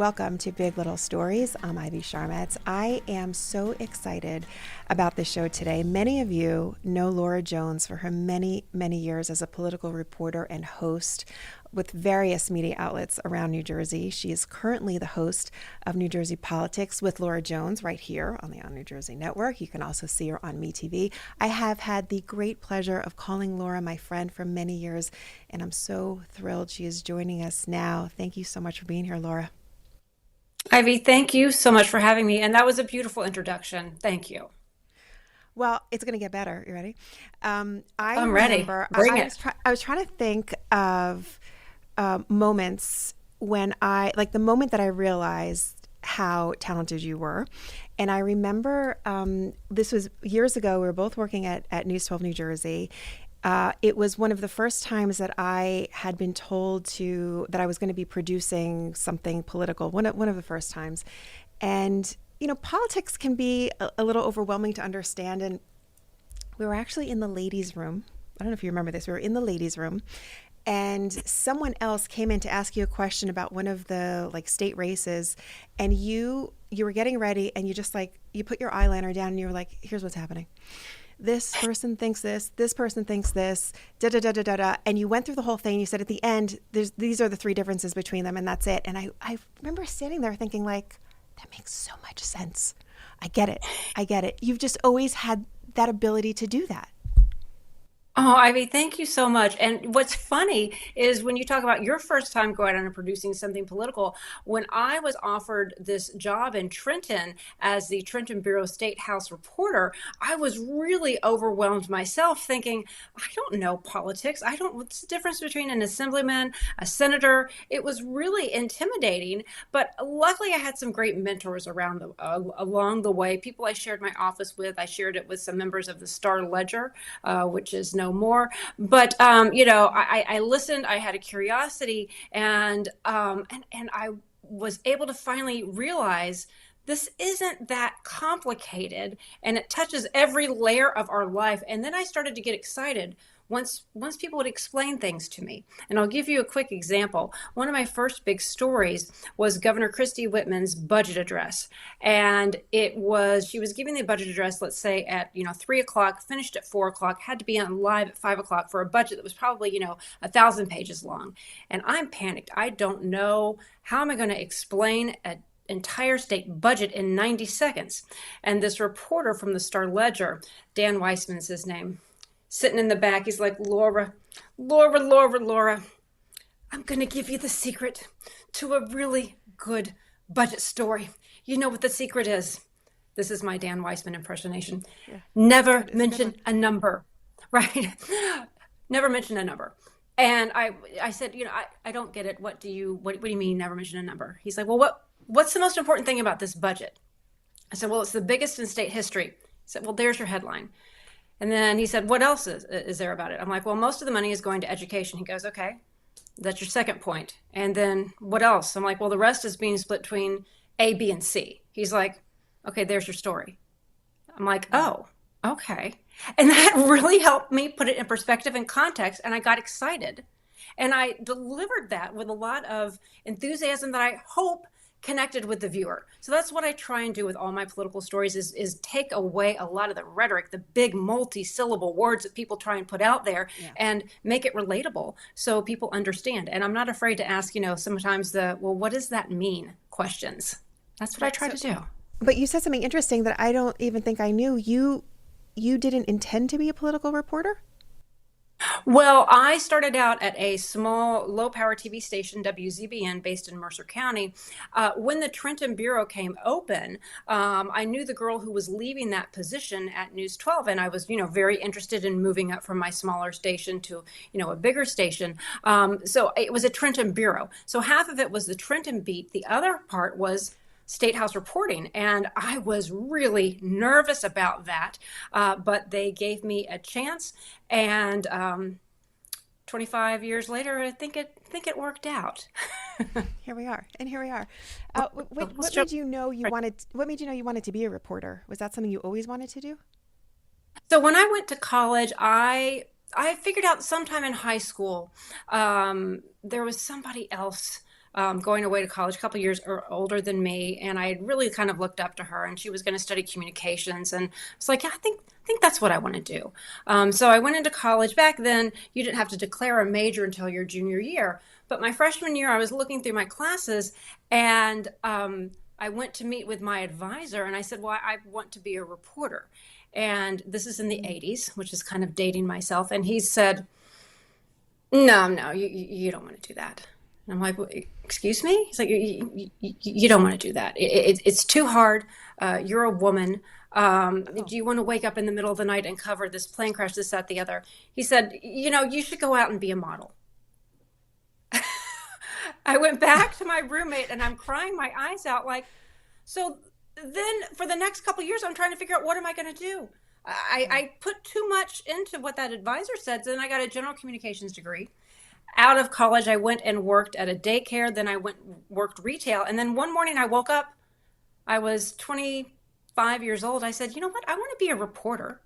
Welcome to Big Little Stories. I'm Ivy Charmatz. I am so excited about this show today. Many of you know Laura Jones for her many, many years as a political reporter and host with various media outlets around New Jersey. She is currently the host of New Jersey Politics with Laura Jones right here on the On New Jersey Network. You can also see her on MeTV. I have had the great pleasure of calling Laura my friend for many years, and I'm so thrilled she is joining us now. Thank you so much for being here, Laura. Ivy, thank you so much for having me. And that was a beautiful introduction. Thank you. Well, it's going to get better. You ready? I I'm ready. remember Bring I it. was I was trying to think of moments when the moment that I realized how talented you were. And I remember this was years ago. We were both working at News 12 New Jersey. It was one of the first times that I had been told that I was going to be producing something political. One of the first times, and politics can be a little overwhelming to understand. And we were actually in the ladies' room. I don't know if you remember this. We were in the ladies' room, and someone else came in to ask you a question about one of the state races, and you were getting ready, and you put your eyeliner down, and you were like, "Here's what's happening. This person thinks this person thinks this, da da da da da da," and you went through the whole thing. You said at the end, these are the three differences between them, and that's it. And I remember standing there thinking, that makes so much sense. I get it. You've just always had that ability to do that. Oh, Ivy, thank you so much. And what's funny is when you talk about your first time going out and producing something political, when I was offered this job in Trenton as the Trenton Bureau State House reporter, I was really overwhelmed myself thinking, I don't know politics. What's the difference between an assemblyman, a senator? It was really intimidating, but luckily I had some great mentors along the way, people I shared my office with. I shared it with some members of the Star Ledger, which is no more. But I listened. I had a curiosity, and I was able to finally realize this isn't that complicated, and it touches every layer of our life. And then I started to get excited once people would explain things to me. And I'll give you a quick example. One of my first big stories was Governor Christie Whitman's budget address. And she was giving the budget address, let's say at 3 o'clock, finished at 4 o'clock, had to be on live at 5 o'clock for a budget that was probably 1,000 pages long. And I'm panicked. I don't know, how am I going to explain an entire state budget in 90 seconds? And this reporter from the Star Ledger, Dan Weissman is his name, sitting in the back, he's like, Laura, I'm going to give you the secret to a really good budget story. You know what the secret is? This is my Dan Weissman impersonation. Yeah. Never It's a good mention one. a number, right? Never mention a number. And I said, I don't get it. What do you mean never mention a number? He's like, well, what's the most important thing about this budget? I said, well, it's the biggest in state history. He said, well, there's your headline. And then he said, what else is there about it? I'm like, well, most of the money is going to education. He goes, okay, that's your second point. And then what else? I'm like, well, the rest is being split between A, B, and C. He's like, okay, there's your story. I'm like, oh, okay. And that really helped me put it in perspective and context. And I got excited. And I delivered that with a lot of enthusiasm that I hope connected with the viewer. So that's what I try and do with all my political stories is take away a lot of the rhetoric, the big multi-syllable words that people try and put out there, Yeah. and make it relatable so people understand. And I'm not afraid to ask, sometimes what does that mean questions. That's what I try to do. But you said something interesting that I don't even think I knew. You didn't intend to be a political reporter? Well, I started out at a small low-power TV station, WZBN, based in Mercer County. When the Trenton Bureau came open, I knew the girl who was leaving that position at News 12, and I was, very interested in moving up from my smaller station to, a bigger station. So it was a Trenton Bureau. So half of it was the Trenton beat. The other part was State House reporting. And I was really nervous about that, but they gave me a chance. And 25 years later, I think it worked out. Here we are. What Sure. made you know you wanted? What made you know you wanted to be a reporter? Was that something you always wanted to do? So when I went to college, I figured out sometime in high school, there was somebody else going away to college, a couple years older than me, and I had really kind of looked up to her. And she was going to study communications, and I was like, yeah, I think that's what I want to do. So I went into college. Back then, you didn't have to declare a major until your junior year. But my freshman year, I was looking through my classes, and I went to meet with my advisor, and I said, well, I want to be a reporter. And this is in the 80s, which is kind of dating myself. And he said, no, you don't want to do that. And I'm like, well, excuse me? He's like, you don't want to do that. It's too hard. You're a woman. Oh. Do you want to wake up in the middle of the night and cover this plane crash, this, that, the other? He said, you should go out and be a model. I went back to my roommate and I'm crying my eyes out like, so then for the next couple of years, I'm trying to figure out what am I going to do? I put too much into what that advisor said. So then I got a general communications degree. Out of college, I went and worked at a daycare. Then I worked retail. And then one morning I woke up, I was 25 years old. I said, you know what? I want to be a reporter.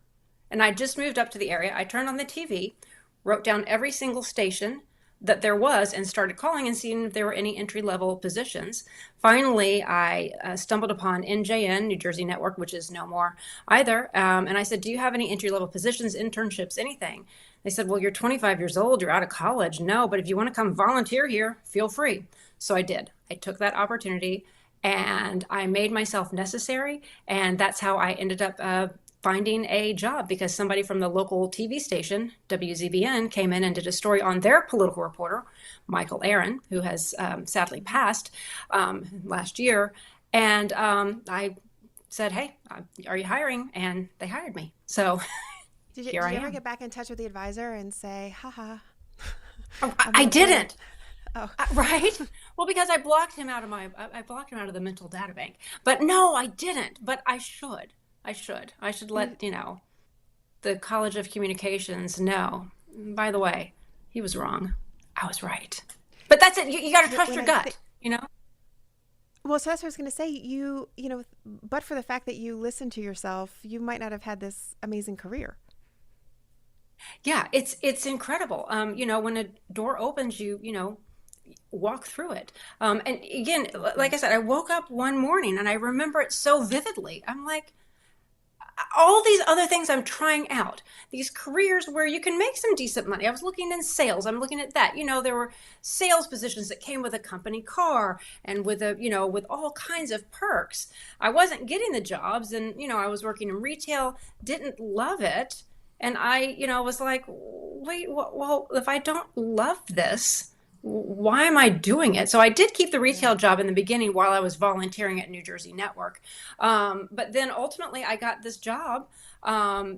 And I just moved up to the area. I turned on the TV, wrote down every single station that there was and started calling and seeing if there were any entry level positions. Finally, I stumbled upon NJN, New Jersey Network, which is no more either. And I said, do you have any entry level positions, internships, anything? They said, well, you're 25 years old, you're out of college. No, but if you want to come volunteer here, feel free. So I did. I took that opportunity and I made myself necessary. And that's how I ended up finding a job, because somebody from the local TV station, WZBN, came in and did a story on their political reporter, Michael Aaron, who has sadly passed last year. And I said, hey, are you hiring? And they hired me. So here Did I you ever am. get back in touch with the advisor and say, haha, Oh, I'm a I reporter? didn't. Oh, Right? Well, because I blocked him out of the mental data bank. But no, I didn't. But I should. I should you, let, the College of Communications know. By the way, he was wrong. I was right. But that's it. You got to trust when your I think, gut, you know? well, so that's what I was going to say. But for the fact that you listened to yourself, you might not have had this amazing career. Yeah, it's incredible. When a door opens, walk through it. And again, like I said, I woke up one morning and I remember it so vividly. I'm like, all these other things I'm trying out, these careers where you can make some decent money. I was looking in sales. I'm looking at that. There were sales positions that came with a company car and with all kinds of perks. I wasn't getting the jobs, and I was working in retail, didn't love it. And I was like, wait, well, if I don't love this, why am I doing it? So I did keep the Yeah. retail job in the beginning while I was volunteering at New Jersey Network. But then ultimately I got this job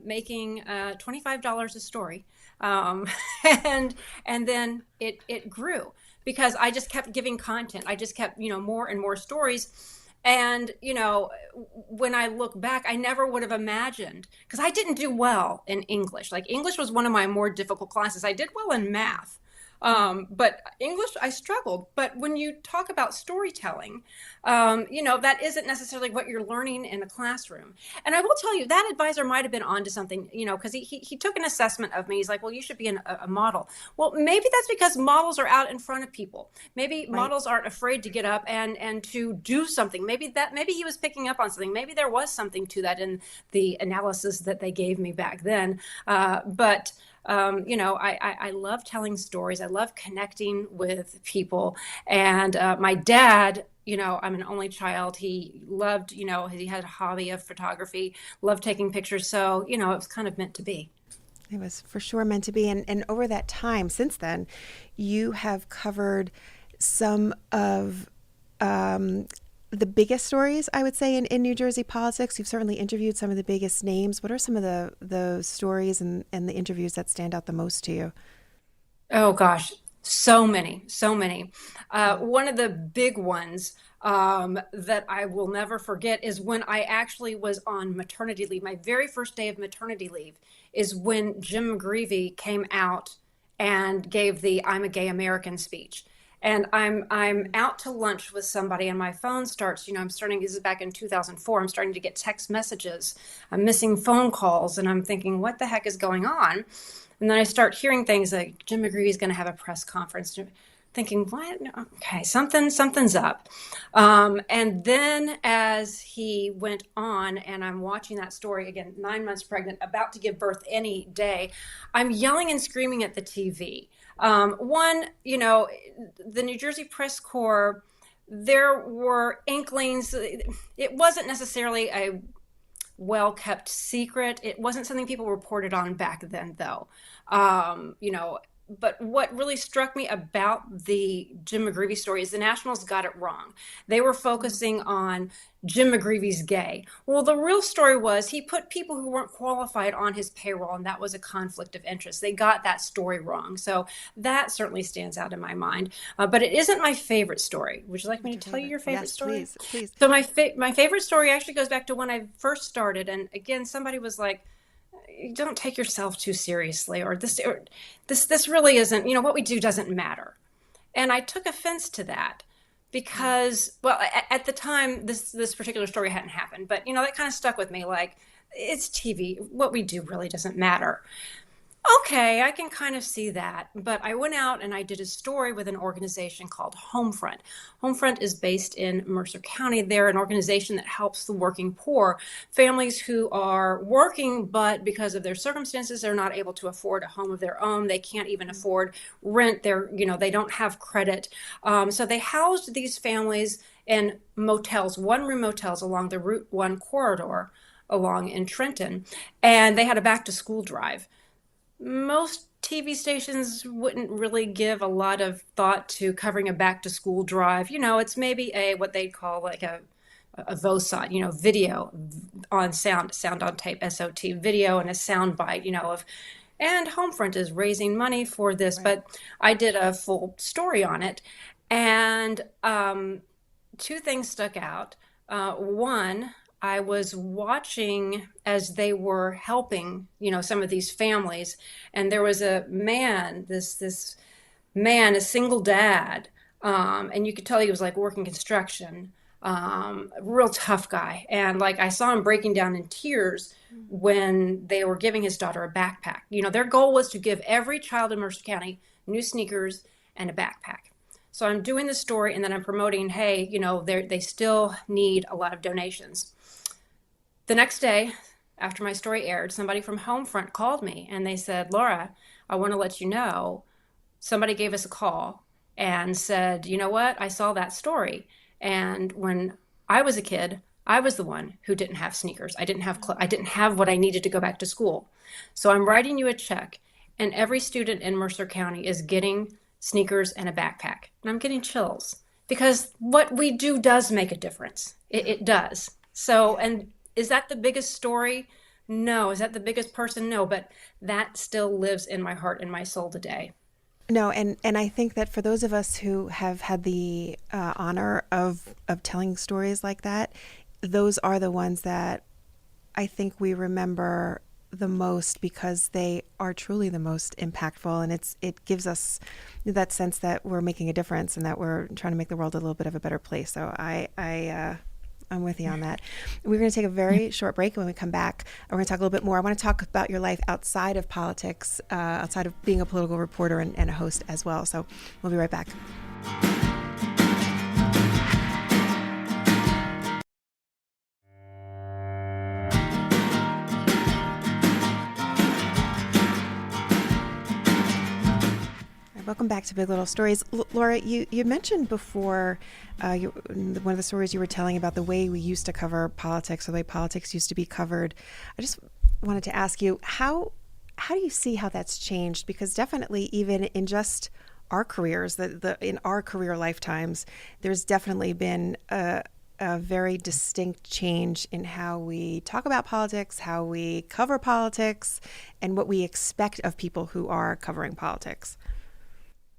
making $25 a story. Um, and and then it grew because I just kept giving content. I just kept, more and more stories. And, when I look back, I never would have imagined, because I didn't do well in English. Like, English was one of my more difficult classes. I did well in math. But English, I struggled. But when you talk about storytelling, that isn't necessarily what you're learning in a classroom. And I will tell you, that advisor might have been onto something, because he took an assessment of me. He's like, well, you should be a model. Well, maybe that's because models are out in front of people. Maybe Right. models aren't afraid to get up and to do something. Maybe he was picking up on something. Maybe there was something to that in the analysis that they gave me back then. But I love telling stories. I love connecting with people. And my dad, I'm an only child. He loved, he had a hobby of photography, loved taking pictures. So, it was kind of meant to be. It was for sure meant to be. And over that time, since then, you have covered some of the biggest stories, I would say, in New Jersey politics. You've certainly interviewed some of the biggest names. What are some of the stories and the interviews that stand out the most to you? Oh gosh, so many, so many. One of the big ones that I will never forget is when I actually was on maternity leave. My very first day of maternity leave is when Jim McGreevey came out and gave the "I'm a Gay American" speech. And I'm out to lunch with somebody, and my phone starts. I'm starting. This is back in 2004. I'm starting to get text messages. I'm missing phone calls, and I'm thinking, what the heck is going on? And then I start hearing things like Jim McGreevey is going to have a press conference. thinking, what? Okay, something's up. And then as he went on, and I'm watching that story again, 9 months pregnant, about to give birth any day, I'm yelling and screaming at the TV. One, the New Jersey Press Corps, there were inklings. It wasn't necessarily a well kept secret. It wasn't something people reported on back then, though. Um, you know, but what really struck me about the Jim McGreevy story is the Nationals got it wrong. They were focusing on Jim McGreevy's gay. Well, the real story was he put people who weren't qualified on his payroll, and that was a conflict of interest. They got that story wrong. So that certainly stands out in my mind. But it isn't my favorite story. Would you like me What's to your tell you favorite? your favorite Yes, story? please, please. So my favorite story actually goes back to when I first started. And again, somebody was like, don't take yourself too seriously, or this really isn't, what we do doesn't matter. And I took offense to that because, well, at the time this particular story hadn't happened, but that kind of stuck with me, like, it's TV, what we do really doesn't matter. Okay, I can kind of see that. But I went out and I did a story with an organization called Homefront. Homefront is based in Mercer County. They're an organization that helps the working poor, families who are working, but because of their circumstances, they're not able to afford a home of their own. They can't even afford rent. They don't have credit. So they housed these families in motels, one-room motels along the Route 1 corridor along in Trenton. And they had a back to school drive. Most TV stations wouldn't really give a lot of thought to covering a back to school drive. It's maybe a what they call like a VOSOT, video on sound on tape, SOT, video and a sound bite, and Homefront is raising money for this, Right. but I did a full story on it, and two things stuck out. One, I was watching as they were helping, some of these families, and there was a man, this man, a single dad, and you could tell he was like working construction, a real tough guy, and like I saw him breaking down in tears when they were giving his daughter a backpack. Their goal was to give every child in Mercer County new sneakers and a backpack. So I'm doing the story and then I'm promoting, hey, they still need a lot of donations. The next day, after my story aired, somebody from Homefront called me and they said, Laura, I want to let you know somebody gave us a call and said, you know what? I saw that story. And when I was a kid, I was the one who didn't have sneakers. I didn't have what I needed to go back to school. So I'm writing you a check, and every student in Mercer County is getting sneakers and a backpack. And I'm getting chills because what we do does make a difference. It does. So, Yeah. and is that the biggest story? No. Is that the biggest person? No. But that still lives in my heart and my soul today. No, and I think that for those of us who have had the honor of telling stories like that, those are the ones that I think we remember the most because they are truly the most impactful, and it gives us that sense that we're making a difference and that we're trying to make the world a little bit of a better place. So I'm with you on that. We're going to take a very short break. When we come back, we're going to talk a little bit more. I want to talk about your life outside of politics, outside of being a political reporter and a host as well. So we'll be right back. Welcome back to Big Little Stories. Laura, you mentioned before one of the stories you were telling about the way we used to cover politics, or the way politics used to be covered. I just wanted to ask you, how do you see how that's changed? Because definitely even in just our careers, in our career lifetimes, there's definitely been a very distinct change in how we talk about politics, how we cover politics, and what we expect of people who are covering politics.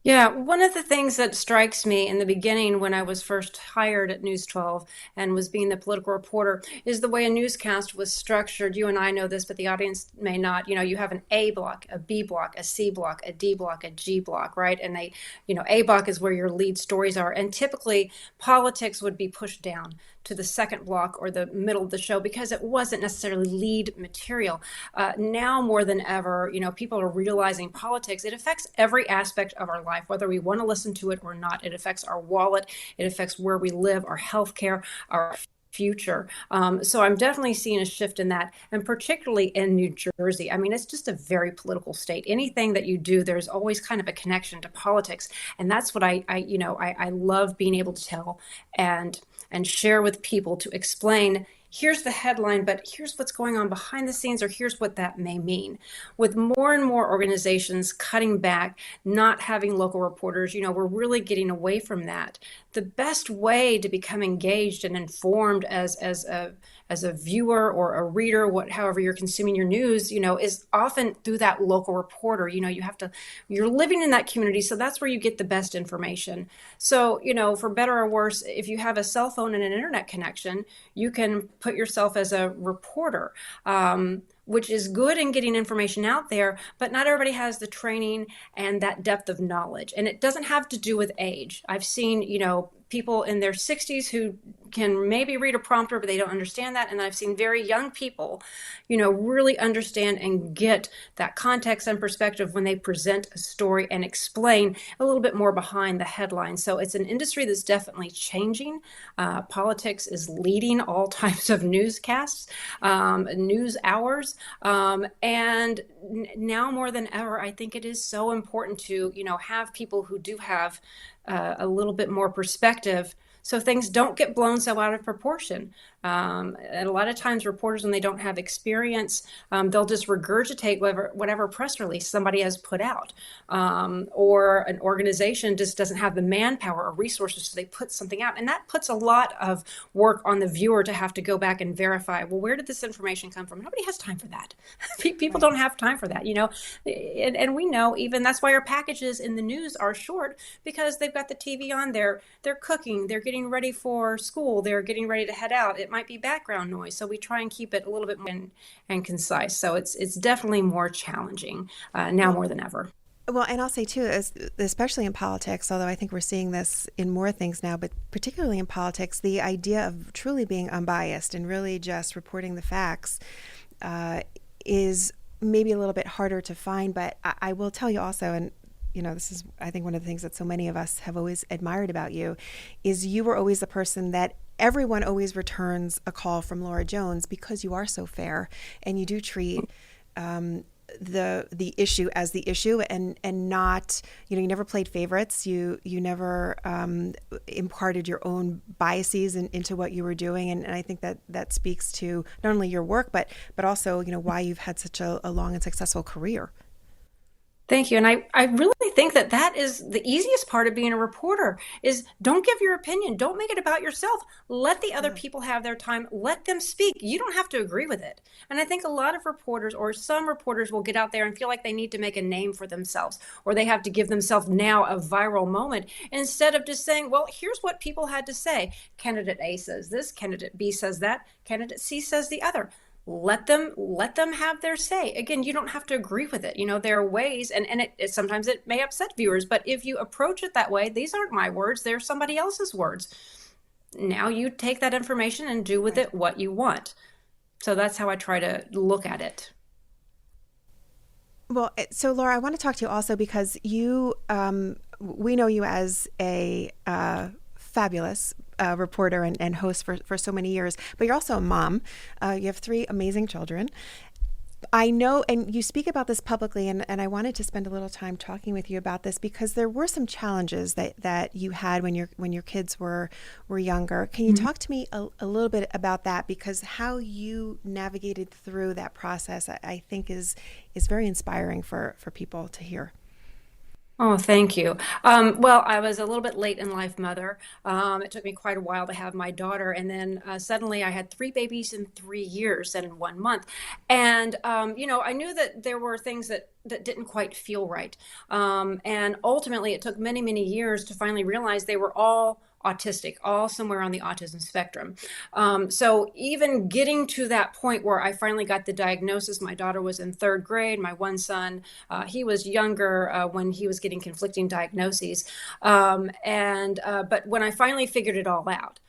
Yeah, one of the things that strikes me in the beginning when I was first hired at News 12 and was being the political reporter is the way a newscast was structured. You and I know this, but the audience may not. You have an A block, a B block, a C block, a D block, a G block, right? And A block is where your lead stories are. And typically politics would be pushed down to the second block or the middle of the show because it wasn't necessarily lead material. Now more than ever, people are realizing politics. It affects every aspect of our life, whether we want to listen to it or not. It affects our wallet. It affects where we live, our health care, our future. So I'm definitely seeing a shift in that, and particularly in New Jersey. I mean, it's just a very political state. Anything that you do, there's always kind of a connection to politics, and that's what I love being able to tell and share with people to explain. Here's the headline, but here's what's going on behind the scenes, or here's what that may mean. With more and more organizations cutting back, not having local reporters, we're really getting away from that. The best way to become engaged and informed as a viewer or a reader, however you're consuming your news, is often through that local reporter. You're living in that community, so that's where you get the best information. So, for better or worse, if you have a cell phone and an internet connection, you can put yourself as a reporter, which is good in getting information out there, but not everybody has the training and that depth of knowledge. And it doesn't have to do with age. I've seen, people in their 60s who can maybe read a prompter, but they don't understand that. And I've seen very young people, really understand and get that context and perspective when they present a story and explain a little bit more behind the headline. So it's an industry that's definitely changing. Politics is leading all types of newscasts, news hours. And now more than ever, I think it is so important to, have people who do have a little bit more perspective, so things don't get blown so out of proportion. And a lot of times reporters, when they don't have experience, they'll just regurgitate whatever press release somebody has put out. Or an organization just doesn't have the manpower or resources, so they put something out. And that puts a lot of work on the viewer to have to go back and verify, well, where did this information come from? Nobody has time for that. People don't have time for that, And we know even that's why our packages in the news are short, because they've got the TV on there. They're cooking, they're getting ready for school, they're getting ready to head out. It might be background noise, so we try and keep it a little bit more and concise. So it's definitely more challenging now more than ever. Well, and I'll say too, especially in politics, although I think we're seeing this in more things now, but particularly in politics, the idea of truly being unbiased and really just reporting the facts is maybe a little bit harder to find. But I will tell you also, and this is, I think, one of the things that so many of us have always admired about you, is you were always the person that everyone always returns a call from Laura Jones, because you are so fair and you do treat the issue as the issue, and not, you never played favorites. You never imparted your own biases into what you were doing, and I think that speaks to not only your work but also why you've had such a long and successful career. Thank you. And I really think that is the easiest part of being a reporter, is don't give your opinion. Don't make it about yourself. Let the other people have their time. Let them speak. You don't have to agree with it. And I think a lot of reporters, or some reporters, will get out there and feel like they need to make a name for themselves, or they have to give themselves now a viral moment, instead of just saying, well, here's what people had to say. Candidate A says this, candidate B says that, candidate C says the other. Let them have their say. Again, you don't have to agree with it. There are ways, and sometimes it may upset viewers, but if you approach it that way, these aren't my words, they're somebody else's words. Now you take that information and do with it what you want. So that's how I try to look at it. Well, so Laura, I want to talk to you also because you, we know you as a fabulous reporter and host for so many years, but you're also a mom. You have 3 amazing children. I know, and you speak about this publicly, and I wanted to spend a little time talking with you about this because there were some challenges that you had when your kids were younger. Can you talk to me a little bit about that? Because how you navigated through that process, I think is very inspiring for people to hear. Oh, thank you. Well, I was a little bit late in life mother. It took me quite a while to have my daughter. And then suddenly I had 3 babies in 3 years and in 1 month. And, I knew that there were things that didn't quite feel right. And ultimately, it took many, many years to finally realize they were all autistic, all somewhere on the autism spectrum. So even getting to that point where I finally got the diagnosis, my daughter was in 3rd grade, my one son, he was younger when he was getting conflicting diagnoses. But when I finally figured it all out,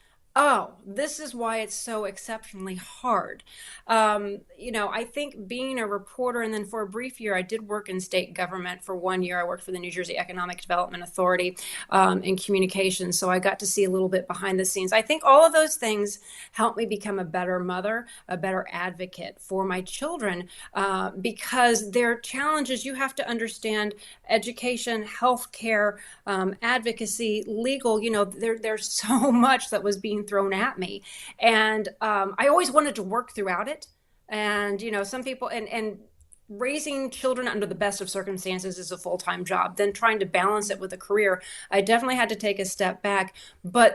Oh, this is why it's so exceptionally hard. I think being a reporter, and then for a brief year, I did work in state government. For 1 year, I worked for the New Jersey Economic Development Authority in communications. So I got to see a little bit behind the scenes. I think all of those things helped me become a better mother, a better advocate for my children, because their challenges, you have to understand education, healthcare, advocacy, legal, there's so much that was being thrown at me. And I always wanted to work throughout it. And, some people, and raising children under the best of circumstances is a full-time job. Then trying to balance it with a career, I definitely had to take a step back. But,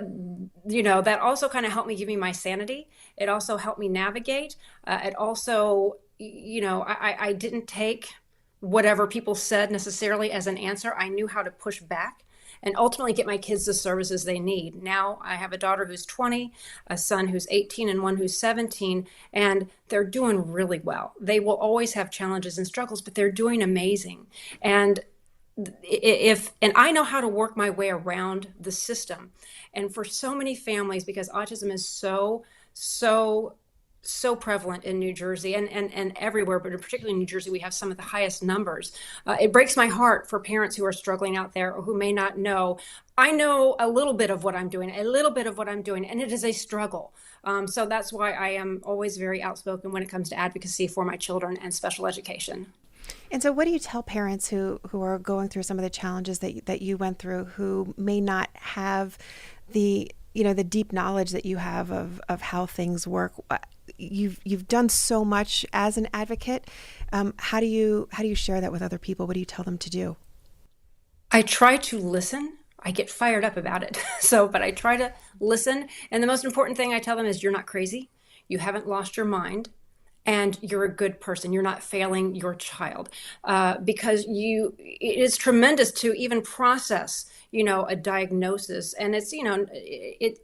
that also kind of helped me, give me my sanity. It also helped me navigate. It also, I didn't take whatever people said necessarily as an answer. I knew how to push back and ultimately get my kids the services they need. Now I have a daughter who's 20, a son who's 18, and one who's 17, and they're doing really well. They will always have challenges and struggles, but they're doing amazing. And and I know how to work my way around the system. And for so many families, because autism is so prevalent in New Jersey and everywhere, but particularly in New Jersey, we have some of the highest numbers. It breaks my heart for parents who are struggling out there or who may not know. I know a little bit of what I'm doing, and it is a struggle. So that's why I am always very outspoken when it comes to advocacy for my children and special education. And so what do you tell parents who are going through some of the challenges that you went through, who may not have the the deep knowledge that you have of how things work? You've done so much as an advocate. How do you share that with other people? What do you tell them to do? I try to listen. I get fired up about it. But I try to listen. And the most important thing I tell them is you're not crazy. You haven't lost your mind. And you're a good person. You're not failing your child, because it is tremendous to even process, a diagnosis. And it's,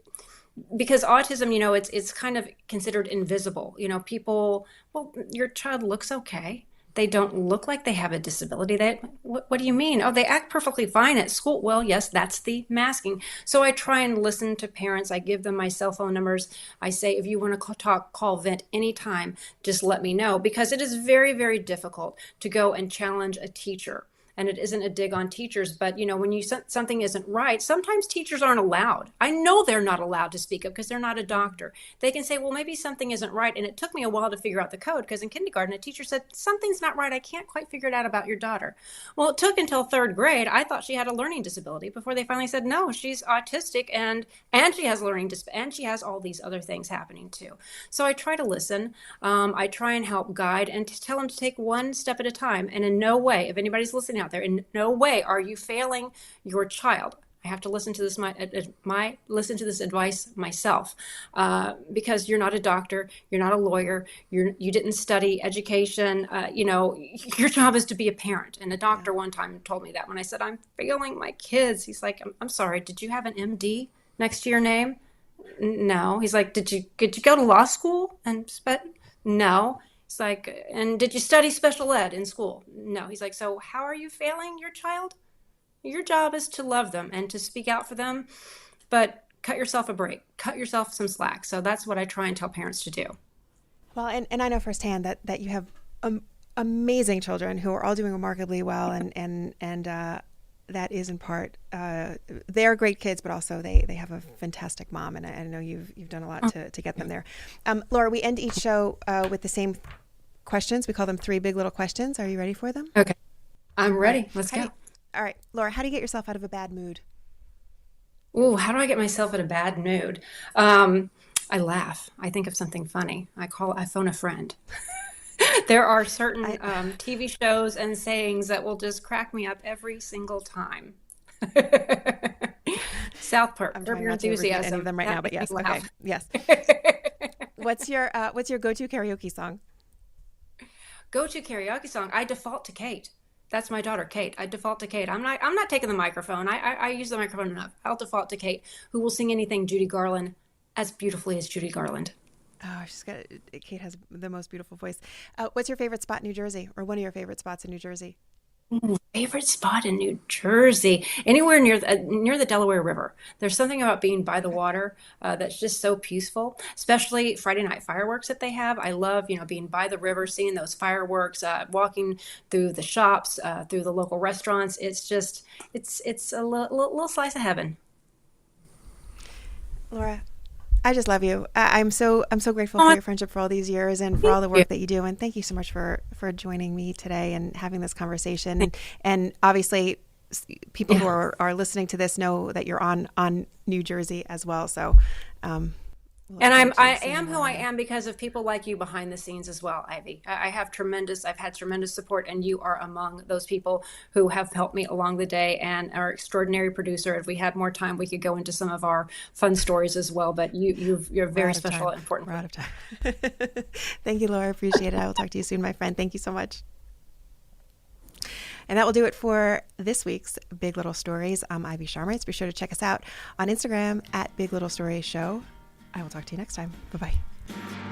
because autism, it's kind of considered invisible. People, well, your child looks okay. They don't look like they have a disability. What do you mean? Oh, they act perfectly fine at school. Well, yes, that's the masking. So I try and listen to parents. I give them my cell phone numbers. I say, if you want to call, vent anytime, just let me know, because it is very, very difficult to go and challenge a teacher. And it isn't a dig on teachers, but when something isn't right, sometimes teachers aren't allowed. I know they're not allowed to speak up because they're not a doctor. They can say, well, maybe something isn't right. And it took me a while to figure out the code, because in kindergarten, a teacher said, something's not right. I can't quite figure it out about your daughter. Well, it took until third grade. I thought she had a learning disability before they finally said, no, she's autistic and she has and she has all these other things happening too. So I try to listen. I try and help guide and to tell them to take one step at a time. And in no way, if anybody's listening out there, in no way are you failing your child. I have to listen to this listen to this advice myself, because you're not a doctor, you're not a lawyer, you didn't study education. Your job is to be a parent. And a doctor one time told me that when I said I'm failing my kids. He's like, I'm sorry, did you have an MD next to your name? No. He's like, did you go to law school? No. It's like, and did you study special ed in school? No. He's like, so how are you failing your child? Your job is to love them and to speak out for them, but cut yourself a break, cut yourself some slack. So that's what I try and tell parents to do. Well, and I know firsthand that you have amazing children who are all doing remarkably well, and that is in part they're great kids, but also they have a fantastic mom, and I know you've done a lot to get them there. Laura, we end each show with the same questions. We call them 3 big little questions. Are you ready for them? Okay, I'm ready. Let's go. All right, Laura, how do you get yourself out of a bad mood? Ooh, how do I get myself in a bad mood? I laugh. I think of something funny. I phone a friend. There are certain TV shows and sayings that will just crack me up every single time. South Park, I'm Curb trying Your not to repeat Enthusiasm. any of them right now, but yes, okay, yes. What's your go-to karaoke song? Go-to karaoke song. I default to Kate. That's my daughter, Kate. I default to Kate. I'm not taking the microphone. I use the microphone enough. I'll default to Kate, who will sing anything Judy Garland as beautifully as Judy Garland. Oh, Kate has the most beautiful voice. What's your favorite spot in New Jersey, or one of your favorite spots in New Jersey? Ooh, favorite spot in New Jersey, anywhere near the Delaware River. There's something about being by the water that's just so peaceful, especially Friday night fireworks that they have. I love, being by the river, seeing those fireworks, walking through the shops, through the local restaurants. It's just, it's a little slice of heaven. Laura, I just love you. I'm so grateful for Oh, your friendship for all these years and for thank all the you. work that you do. And thank you so much for joining me today and having this conversation. And obviously, people who Yeah. are listening to this know that you're on New Jersey as well. So we look And forward to I seeing am who more I of you. am because of people like you behind the scenes as well, Ivy. I've had tremendous support, and you are among those people who have helped me along the day and are extraordinary producer. If we had more time, we could go into some of our fun stories as well. But you're We're very out of special time. and important We're for out me. of time. Thank you, Laura. Appreciate it. I will talk to you soon, my friend. Thank you so much. And that will do it for this week's Big Little Stories. I'm Ivy Charmatz. Be sure to check us out on Instagram at Big Little Stories Show. I will talk to you next time. Bye bye.